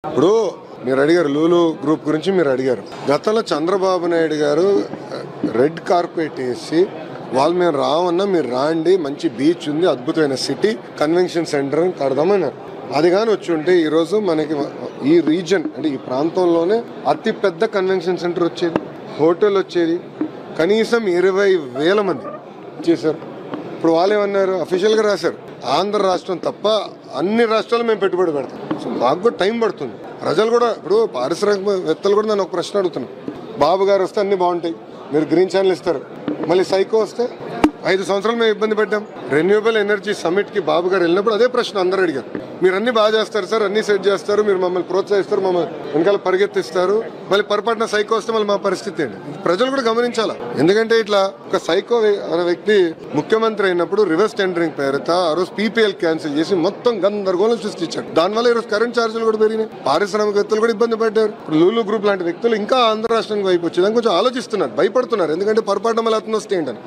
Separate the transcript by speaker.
Speaker 1: ఇప్పుడు మీరు అడిగారు లూలు గ్రూప్ గురించి మీరు అడిగారు. గతంలో చంద్రబాబు నాయుడు గారు రెడ్ కార్పెట్ వేసి వాళ్ళు మేము రావన్నా మీరు రాండి, మంచి బీచ్ ఉంది, అద్భుతమైన సిటీ, కన్వెన్షన్ సెంటర్ కడదామన్నారు. అది కానీ వచ్చి ఉంటే ఈరోజు మనకి ఈ రీజన్ అంటే ఈ ప్రాంతంలోనే అతి పెద్ద కన్వెన్షన్ సెంటర్ వచ్చేది, హోటల్ వచ్చేది, కనీసం 20,000 మంది చేశారు. ఇప్పుడు వాళ్ళు ఏమన్నారు, అఫీషియల్గా రాశారు, ఆంధ్ర రాష్ట్రం తప్ప అన్ని రాష్ట్రాలు మేము పెట్టుబడి పెడతాం. సో మాకు కూడా టైం పడుతుంది. ప్రజలు కూడా ఇప్పుడు పారిశ్రామికవేత్తలు కూడా నన్ను ఒక ప్రశ్న అడుగుతున్నాను. బాబు గారు వస్తే అన్ని బాగుంటాయి, మీరు గ్రీన్ ఛానల్ ఇస్తారు, మళ్ళీ సైకో వస్తే 5 సంవత్సరాలు మేము ఇబ్బంది పెట్టాం. రెన్యూవబుల్ ఎనర్జీ సమిట్ కి బాబు గారు వెళ్ళినప్పుడు అదే ప్రశ్న అందరూ అడిగారు. మీరు అన్ని బాగా చేస్తారు సార్, అన్ని సెట్ చేస్తారు, మీరు మమ్మల్ని ప్రోత్సహిస్తారు, మమ్మల్ని వెనకాల పరిగెత్తిస్తారు, మళ్ళీ పొరపాటున సైకో వస్తే మళ్ళీ మా పరిస్థితి ఏంటి? ప్రజలు కూడా గమనించాలా. ఎందుకంటే ఇట్లా ఒక సైకో అనే వ్యక్తి ముఖ్యమంత్రి అయినప్పుడు రివర్స్ టెండరింగ్ పేరుతో ఆ రోజు పీపీఎల్ క్యాన్సిల్ చేసి మొత్తం గందరగోళం సృష్టించాడు. దానివల్ల ఈరోజు కరెంట్ ఛార్జీలు కూడా పెరిగినాయి, పారిశ్రామికవేత్తలు కూడా ఇబ్బంది పడ్డారు. లూలు గ్రూప్ లాంటి వ్యక్తులు ఇంకా ఆంధ్ర రాష్ట్రానికి వైపు వచ్చేదానికి కొంచెం ఆలోచిస్తున్నారు, భయపడుతున్నారు. ఎందుకంటే పొరపాటున మళ్ళీ అతను వస్తే ఏంటని.